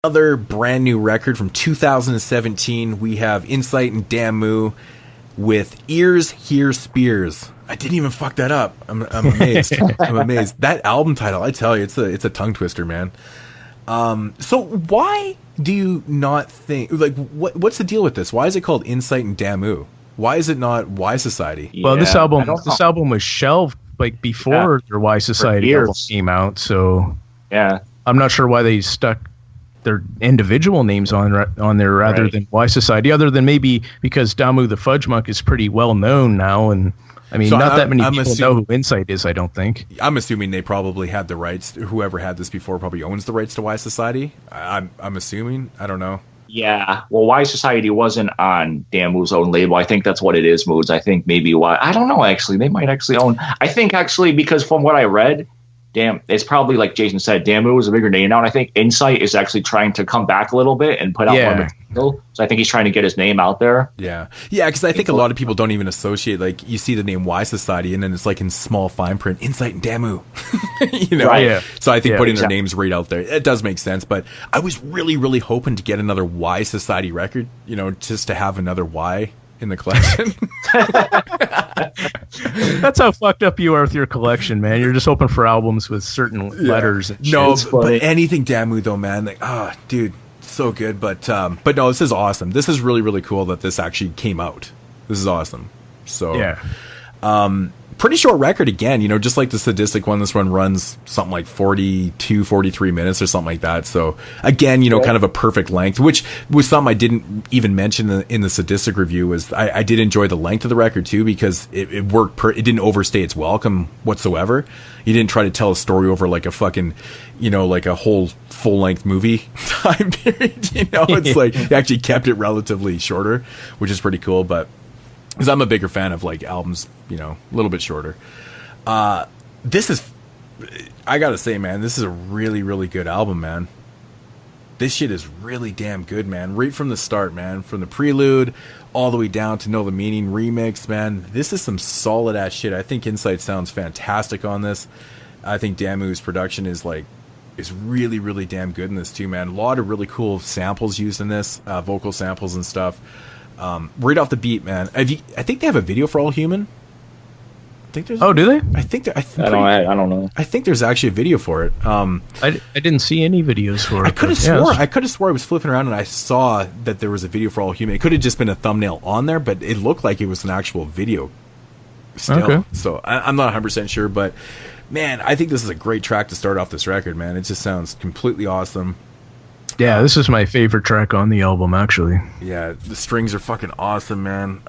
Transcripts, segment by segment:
Another brand new record from 2017. We have Insight and Damu with Ears Hear Spears. I didn't even fuck that up. I'm amazed. I'm amazed. That album title, I tell you, it's a tongue twister, man. So why do you not think, like, what's the deal with this? Why is it called Insight and Damu? Why is it not Y Society? Well, this album was shelved like before their Y Society album came out, so yeah, I'm not sure why they stuck their individual names on there rather than Y Society, other than maybe because Damu the Fudgemunk is pretty well known now, and I mean, so not that many people know who Insight is, I don't think. I'm assuming they probably had the rights. Whoever had this before probably owns the rights to Y Society. I'm assuming. I don't know. Yeah, well, Y Society wasn't on Damu's own label. I think that's what it is, Moods. I think maybe why. I don't know, actually. They might actually own. I think, actually, because from what I read, it's probably like Jason said, Damu is a bigger name now, and I think Insight is actually trying to come back a little bit and put out more material. So I think he's trying to get his name out there. Yeah, because I think a lot of people don't even associate, like, you see the name Y Society, and then it's like in small fine print, Insight and Damu. You know, right? Yeah. So I think putting their names right out there, it does make sense. But I was really, really hoping to get another Y Society record, you know, just to have another Y in the collection. That's how fucked up you are with your collection, man. You're just hoping for albums with certain letters. And no, but anything Damu though, man. Like, dude, so good. But no, this is awesome. This is really, really cool that this actually came out. This is awesome. So yeah. Pretty short record again, you know, just like the Sadistic one. This one runs something like 42, 43 minutes or something like that. So again, you know, kind of a perfect length, which was something I didn't even mention in the Sadistic review. Was I did enjoy the length of the record too, because it worked. It didn't overstay its welcome whatsoever. You didn't try to tell a story over like a fucking, you know, like a whole full length movie time period. You know, it's like it actually kept it relatively shorter, which is pretty cool. But because I'm a bigger fan of like albums, you know, a little bit shorter. This is, I gotta say, man, this is a really, really good album, man. This shit is really damn good, man. Right from the start, man. From the prelude all the way down to Know the Meaning remix, man. This is some solid ass shit. I think Insight sounds fantastic on this. I think Damu's production is really, really damn good in this too, man. A lot of really cool samples used in this, vocal samples and stuff. Right off the beat, man. I think they have a video for All Human. I think there's. Oh, do they? I don't know. I think there's actually a video for it. I didn't see any videos for it. I could have swore I was flipping around and I saw that there was a video for All Human. It could have just been a thumbnail on there, but it looked like it was an actual video. Still, okay. So I'm not 100% sure, but man, I think this is a great track to start off this record, man. It just sounds completely awesome. Yeah, this is my favorite track on the album, actually. Yeah, the strings are fucking awesome, man.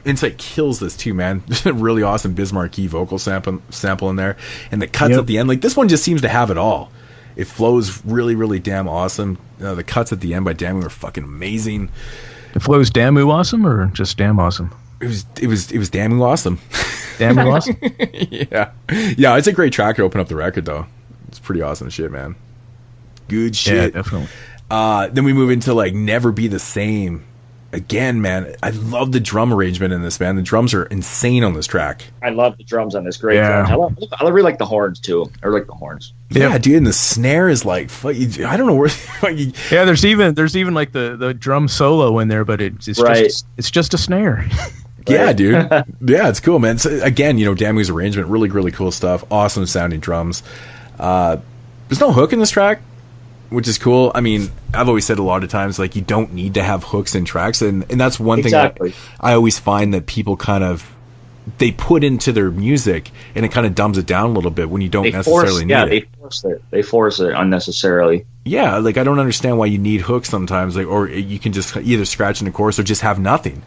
Insight kills this too, man. Really awesome Bismarcky vocal sample in there, and the cuts at the end. Like, this one just seems to have it all. It flows really, really damn awesome. The cuts at the end by Damu are fucking amazing. It flows Damu awesome or just damn awesome? It was Damu awesome. Damu awesome. Yeah. It's a great track to open up the record, though. It's pretty awesome shit, man. Good shit. Yeah, definitely. Then we move into like Never Be the Same. Again, man, I love the drum arrangement in this, man. The drums are insane on this track. I love the drums on this. Great drums. I really like the horns too. I like the horns. Yeah, dude, and the snare is like, I don't know where. Yeah, there's even like the drum solo in there, but it's just a snare. Yeah, dude. Yeah, it's cool, man. So, again, you know, Damu's arrangement, really, really cool stuff. Awesome sounding drums. There's no hook in this track, which is cool. I mean, I've always said a lot of times, like, you don't need to have hooks in tracks, and that's one thing that I always find that people kind of, they put into their music, and it kind of dumbs it down a little bit when you don't necessarily need it. Yeah, they force it unnecessarily. Yeah, like, I don't understand why you need hooks sometimes, like, or you can just either scratch in the chorus or just have nothing.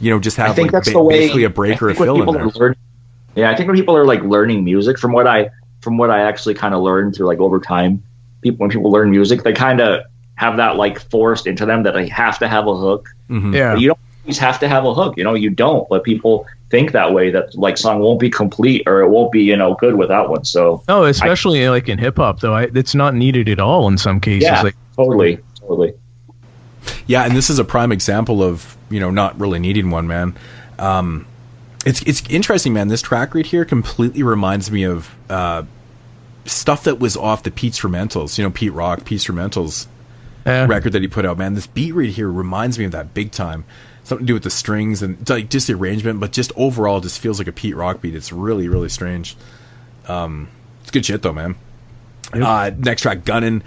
You know, just have like basically a break or a fill in there. I think when people are like learning music, from what I actually kind of learned through like over time, when people learn music, they kind of have that like forced into them that they have to have a hook. Mm-hmm. Yeah, but you don't always have to have a hook. You know, you don't. But people think that way, that like song won't be complete or it won't be, you know, good without one. So especially like in hip hop though, it's not needed at all in some cases. Yeah, like, totally. Yeah, and this is a prime example of, you know, not really needing one, man. It's interesting, man. This track right here completely reminds me of stuff that was off the Pete Instrumentals, Pete Rock, Pete Instrumentals record that he put out, man. This beat right here reminds me of that big time. Something to do with the strings and like just the arrangement, but just overall just feels like a Pete Rock beat. It's really, really strange. It's good shit though, man. Yep. Next track, Gunnin'.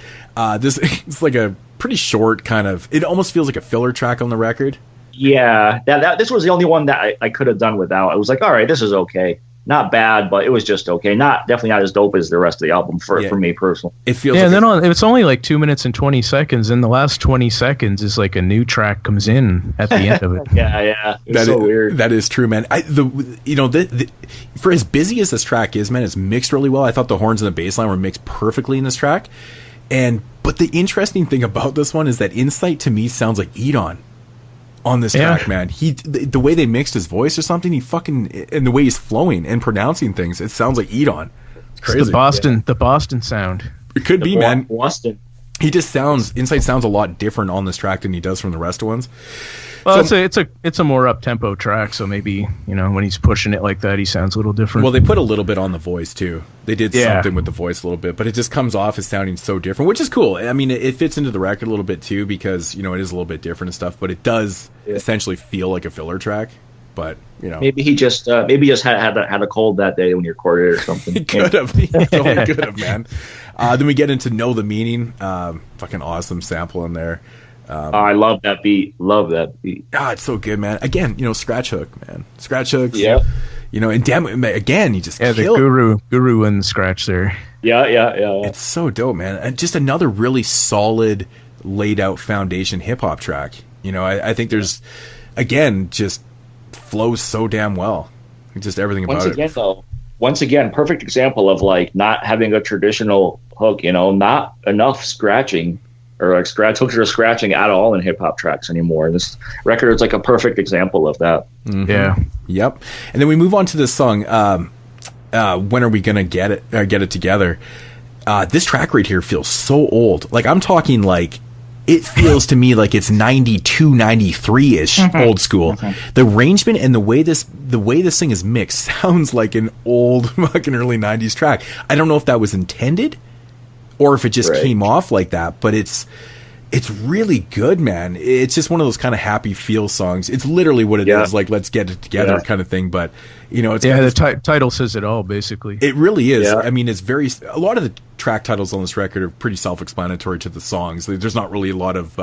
This it's like a pretty short kind of, it almost feels like a filler track on the record. Yeah, this was the only one that I could have done without. I was like, all right, this is okay. Not bad, but it was just okay. Definitely not as dope as the rest of the album for me personally. It feels and then it's only like 2 minutes and 20 seconds, and the last 20 seconds is like a new track comes in at the end of it. Yeah. It's so weird. That is true, man. For as busy as this track is, man, it's mixed really well. I thought the horns and the bass line were mixed perfectly in this track. But the interesting thing about this one is that Insight to me sounds like Edon on this track, man. The way they mixed his voice or something, and the way he's flowing and pronouncing things, it sounds like Edon. It's crazy. It's the Boston sound. It could be, man. Boston. Insight sounds a lot different on this track than he does from the rest of ones. Well, so, it's a more up tempo track, so maybe when he's pushing it like that, he sounds a little different. Well, they put a little bit on the voice too. They did something with the voice a little bit, but it just comes off as sounding so different, which is cool. I mean, it fits into the record a little bit too because it is a little bit different and stuff. But it does essentially feel like a filler track. But maybe he just had a cold that day when he recorded it or something. He could have. He totally could have, man. Then we get into Know the Meaning. Fucking awesome sample in there. I love that beat. It's so good, man. Again, scratch hook, man. Scratch hooks. Yeah. And damn it, again, you just the guru and the scratch there. Yeah. It's so dope, man. And just another really solid, laid out foundation hip hop track. I think there's, again, just flows so damn well. Just everything about it. Once again, perfect example of like not having a traditional hook. Not enough scratching. Or like scratch hooks or scratching at all in hip hop tracks anymore. This record is like a perfect example of that. Mm-hmm. Yeah. Yep. And then we move on to this song. When are we gonna get it together? This track right here feels so old. Like I'm talking like it feels to me like it's 92, 93 ish old school. The arrangement and the way this thing is mixed sounds like an old fucking early 90s track. I don't know if that was intended. Or if it just came off like that, but it's really good, man. It's just one of those kind of happy feel songs. It's literally what it is, like let's get it together kind of thing. But it's the title says it all, basically. It really is. Yeah. I mean, a lot of the track titles on this record are pretty self-explanatory to the songs. There's not really a lot of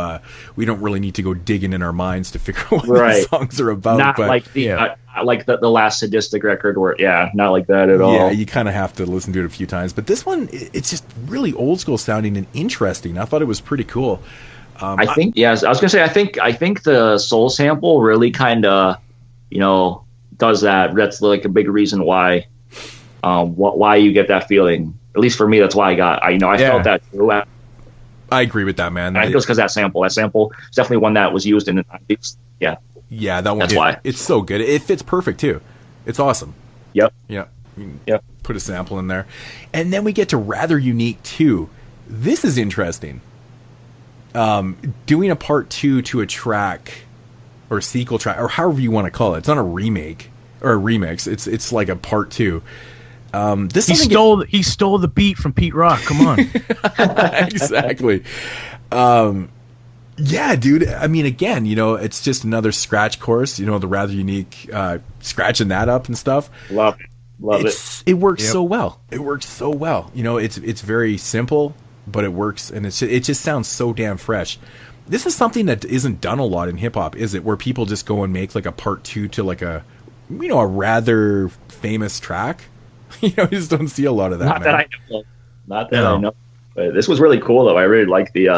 we don't really need to go digging in our minds to figure out what the songs are about. Not like the last Sadistic record where not like that at all. Yeah, you kind of have to listen to it a few times. But this one, it's just really old school sounding and interesting. I thought it was pretty cool. I think I was gonna say I think the soul sample really kind of does that. That's like a big reason why you get that feeling. At least for me, that's why I felt that too. I agree with that, man. I think it was because that sample is definitely one that was used in the 90s. Yeah, that one. That's why it's so good. It fits perfect too. It's awesome. Yep. Yep. Put a sample in there, and then we get to Rather Unique 2. This is interesting. Doing a part 2 to a track or a sequel track or however you want to call it. It's not a remake or a remix. It's like a part 2. He stole the beat from Pete Rock. Come on. Exactly. Yeah, dude. I mean, again, it's just another scratch chorus. The Rather Unique, scratching that up and stuff. Love it. It works so well. It works so well. It's very simple, but it works, and it just sounds so damn fresh. This is something that isn't done a lot in hip hop, is it? Where people just go and make like a part 2 to like a rather famous track. You just don't see a lot of that. Not that I know. But this was really cool, though. I really like the.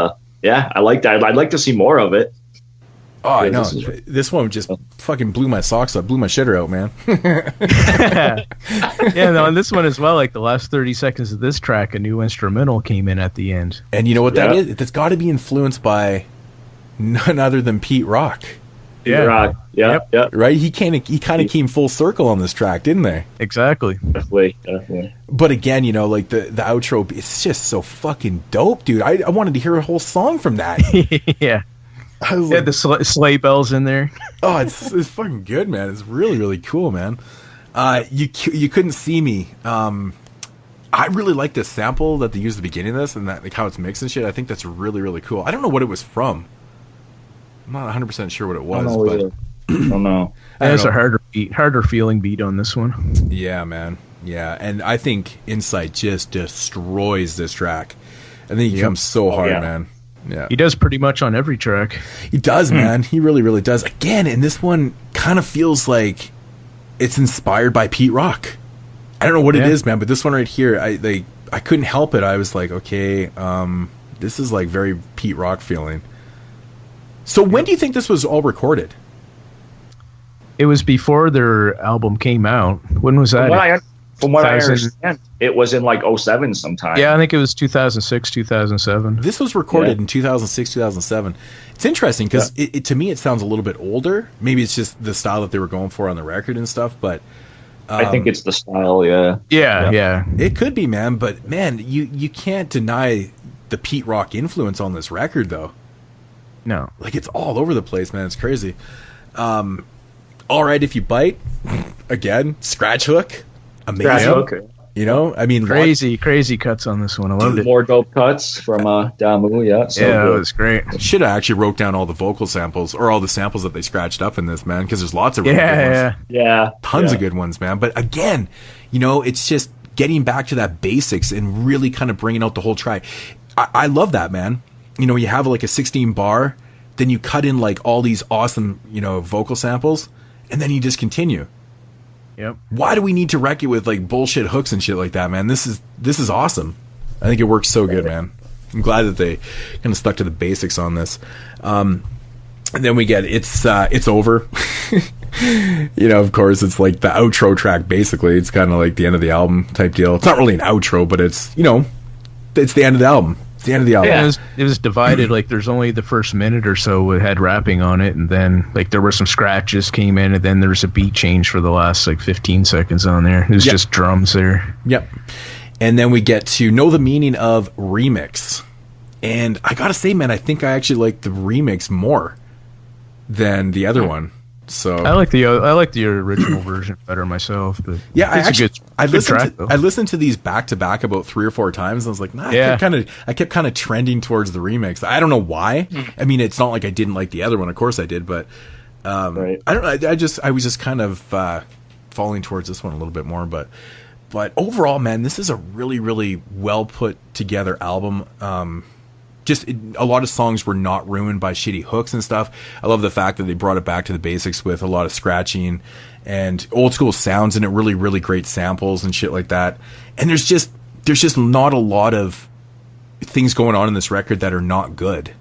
I like that. I'd like to see more of it. Oh, I know. This one just fucking blew my socks up, blew my shitter out, man. And this one as well. Like the last 30 seconds of this track, a new instrumental came in at the end. And you know what that is? It's got to be influenced by none other than Pete Rock. Rock. Yep. Right? He kind of came full circle on this track, didn't they? Exactly. Definitely. But again, like the outro, it's just so fucking dope, dude. I wanted to hear a whole song from that. Yeah. The sleigh bells in there. Oh, it's fucking good, man. It's really, really cool, man. You couldn't see me. I really like this sample that they use at the beginning of this, and that like how it's mixed and shit. I think that's really, really cool. I don't know what it was from. I'm not 100% sure what it was, but I don't know. There's a harder feeling beat on this one. Yeah, man. Yeah, and I think Insight just destroys this track. I think he comes so hard, man. Yeah, he does pretty much on every track. He does, man. He really, really does. Again, and this one kind of feels like it's inspired by Pete Rock. I don't know what it is, man, but this one right here, I couldn't help it. I was like, okay, this is like very Pete Rock feeling. So when do you think this was all recorded? It was before their album came out. When was that? From what I understand, it was in like 07 sometime. Yeah, I think it was 2006, 2007. This was recorded in 2006, 2007. It's interesting because to me it sounds a little bit older. Maybe it's just the style that they were going for on the record and stuff, but I think it's the style, yeah. It could be, man, but man, you can't deny the Pete Rock influence on this record, though. No. Like, it's all over the place, man. It's crazy. All Right If You Bite, again, Scratch Hook, amazing. Scratch Hook. You know, I mean, crazy cuts on this one. I loved it. More dope cuts from Damu, it was great. Should have actually wrote down all the vocal samples or all the samples that they scratched up in this, man, because there's lots of really good ones. Tons of good ones, man. But again, you know, it's just getting back to that basics and really kind of bringing out the whole track. I love that, man. You know, you have like a 16 bar, then you cut in like all these awesome, you know, vocal samples, and then you just continue. Yep. Why do we need to wreck it with like bullshit hooks and shit like that, man? This is awesome. I think it works so good, man. I'm glad that they kind of stuck to the basics on this. And then we get It's Over. You know, of course, it's like the outro track. Basically, it's kind of like the end of the album type deal. It's not really an outro, but it's, you know, it's the end of the album. It's the end of the album. Yeah, it was divided. Like, there's only the first minute or so it had rapping on it, and then like there were some scratches came in, and then there's a beat change for the last like 15 seconds on there. It was just drums there. Yep. And then we get to Know the Meaning of Remix, and I gotta say, man, I think I actually like the remix more than the other one. So I like the original version better myself, but yeah, I listened to these back to back about 3 or 4 times, and I was like, I kept kind of trending towards the remix. I don't know why. I mean, it's not like I didn't like the other one. Of course I did, but I don't know. I was just kind of falling towards this one a little bit more. But overall, man, this is a really, really well put together album. A lot of songs were not ruined by shitty hooks and stuff. I love the fact that they brought it back to the basics with a lot of scratching and old school sounds and really, really great samples and shit like that. And there's just not a lot of things going on in this record that are not good.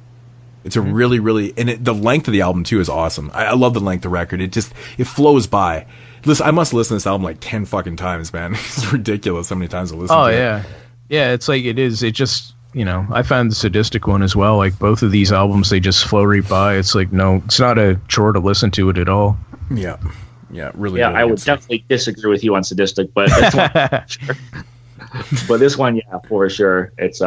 It's a really, really, and the length of the album too is awesome. I love the length of the record. It flows by. Listen, I must listen to this album like 10 fucking times, man. It's ridiculous how many times I listen to it. Oh yeah. Yeah, it's like it just, you know, I found the Sadistic one as well. Like, both of these albums, they just flow right by. It's like, no, it's not a chore to listen to it at all. Yeah. Yeah, really. Yeah, really I would definitely disagree with you on Sadistic, but this one, sure. But this one, yeah, for sure. It's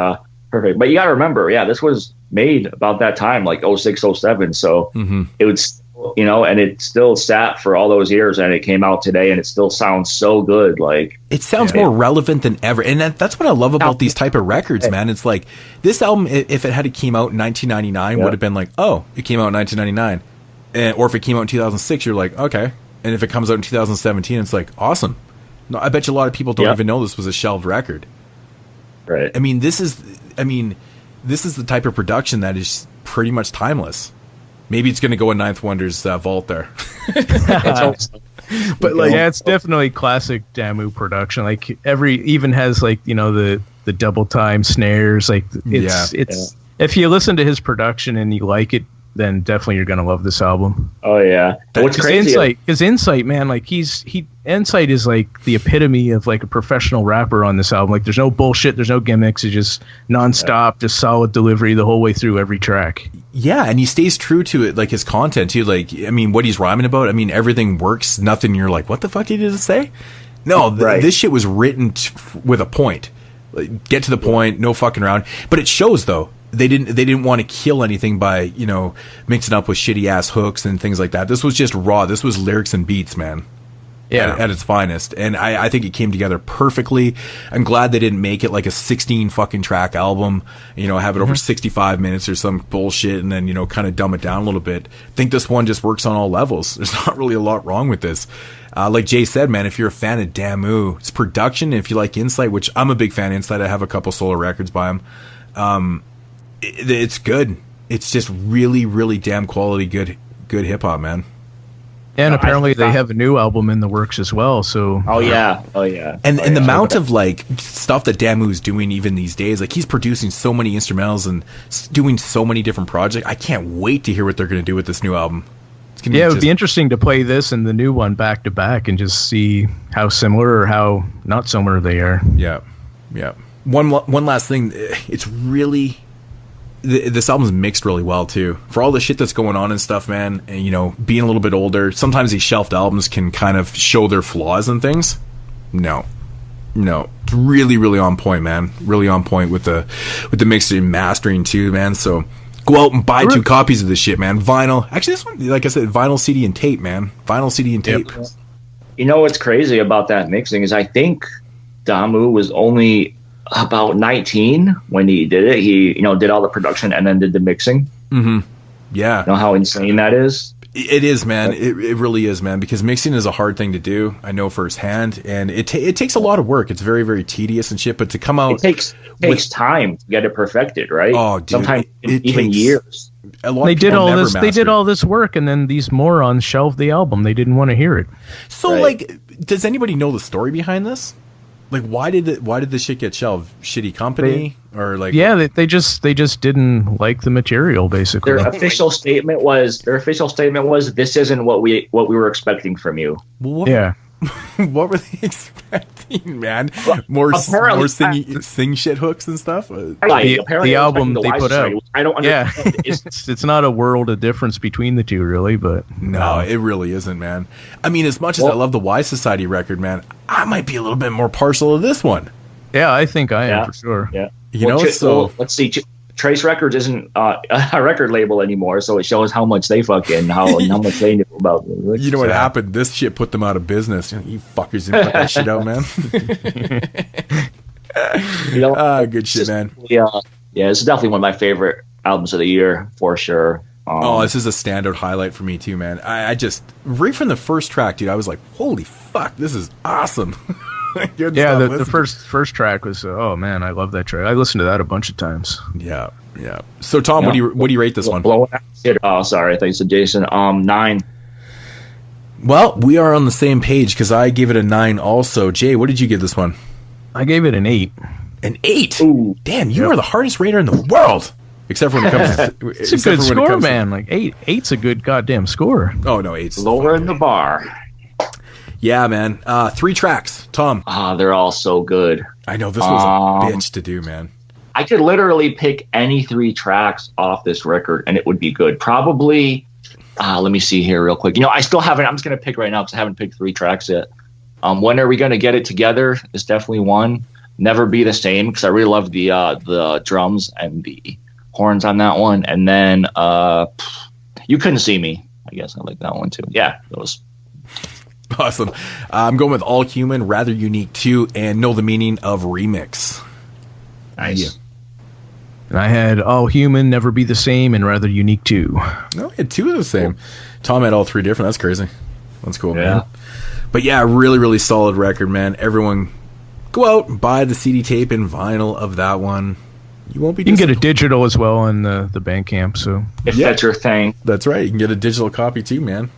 perfect. But you got to remember, this was made about that time, like 06, 07. So it was, you know, and it still sat for all those years, and it came out today, and it still sounds so good. Like, it sounds more relevant than ever, and that's what I love about these type of records, man. It's like this album, if it had came out in 1999, would have been like, oh, it came out in 1999, or if it came out in 2006, you're like, okay. And if it comes out in 2017, it's like, awesome. No, I bet you a lot of people don't even know this was a shelved record. Right. I mean, this is the type of production that is pretty much timeless. Maybe it's going to go in Ninth Wonder's vault there. But like, yeah, it's definitely classic Damu production. Like, even has like, you know, the double time snares. Like, it's if you listen to his production and you like it, then definitely you're gonna love this album. Oh yeah, what's crazy? Insight, man, like Insight is like the epitome of like a professional rapper on this album. Like, there's no bullshit, there's no gimmicks. It's just nonstop, just solid delivery the whole way through every track. Yeah, and he stays true to it, like his content too. Like, I mean, what he's rhyming about. I mean, everything works. Nothing. You're like, what the fuck did he just say? No, this shit was written with a point. Like, get to the point, no fucking around. But it shows though. They didn't want to kill anything by, you know, mixing up with shitty ass hooks and things like that. This was just raw. This was lyrics and beats, man. at its finest. And I think it came together perfectly. I'm glad they didn't make it like a 16 fucking track album, have it over 65 minutes or some bullshit and then, kind of dumb it down a little bit. I think this one just works on all levels. There's not really a lot wrong with this. Like Jay said, man, if you're a fan of Damu, it's production. If you like Insight, which I'm a big fan of Insight, I have a couple solo records by him. It's good. It's just really, really damn quality, good hip hop, man. And apparently they have a new album in the works as well. So And the amount of like stuff that Damu's doing even these days, like he's producing so many instrumentals and doing so many different projects. I can't wait to hear what they're going to do with this new album. It would be interesting to play this and the new one back to back and just see how similar or how not similar they are. Yeah. One last thing, it's really. This album's mixed really well too. For all the shit that's going on and stuff, man, and being a little bit older, sometimes these shelved albums can kind of show their flaws and things. No, it's really, really on point, man. Really on point with the mixing and mastering too, man. So go out and buy 2 copies of this shit, man. Vinyl. Actually, this one, like I said, vinyl, CD, and tape, man. Vinyl, CD, and tape. What's crazy about that mixing is I think Damu was only about 19 when he did it. He did all the production and then did the mixing. Yeah. You know how insane that is? It is, man. It really is, man, because mixing is a hard thing to do. I know firsthand, and it takes a lot of work. It's very, very tedious and shit, but to come out, it takes time to get it perfected, right? Oh, dude, sometimes even years. They did all this. They did all this work, and then these morons shelved the album. They didn't want to hear it. So, like, does anybody know the story behind this? Like, why did the shit get shelved? Shitty company or like? Yeah, they just didn't like the material. Basically, their official statement was this isn't what we were expecting from you. What were they expecting, man? More sing shit hooks and stuff. The album they put out. I don't understand. Yeah, it's not a world of difference between the two, really. But no, it really isn't, man. I mean, as much as I love the Y Society record, man, I might be a little bit more partial to this one. Yeah, I think I am for sure. Yeah, let's see. Trace Records isn't a record label anymore, so it shows how much they how much they knew about it. You know what happened? This shit put them out of business. You fuckers didn't put that shit out, man. Good shit, man. Yeah, it's definitely one of my favorite albums of the year for sure. This is a standout highlight for me too, man. I just right from the first track, dude, I was like, holy fuck, this is awesome. The first track was oh man, I love that track. I listened to that a bunch of times. Yeah. So Tom, what do you rate this one? Oh, sorry, I thought you said Jason. 9. Well, we are on the same page because I gave it a 9 also. Jay, what did you give this one? I gave it an 8. An 8? Ooh. Damn, you are the hardest rater in the world. Except for when it comes to it's a good score, man. Like 8's a good goddamn score. Oh no, 8's lower in the bar. Yeah, man. 3 tracks, Tom. They're all so good. I know, this was a bitch to do, man. I could literally pick any 3 tracks off this record and it would be good. Probably, let me see here real quick. I still haven't, I'm just going to pick right now because I haven't picked 3 tracks yet. When Are We Gonna Get It Together is definitely one. Never Be the Same because I really love the drums and the horns on that one. And then You Couldn't See Me. I guess I like that one too. Yeah, those. Awesome. I'm going with All Human, Rather Unique 2, and Know the Meaning of Remix. Nice. Yeah. And I had All Human, Never Be the Same, and Rather Unique 2. No, I had 2 of the same. Cool. Tom had all 3 different. That's crazy. That's cool, man. But yeah, really, really solid record, man. Everyone go out and buy the CD tape and vinyl of that one. You won't be. You can get a digital as well on the Bandcamp. So if that's your thing, that's right. You can get a digital copy too, man.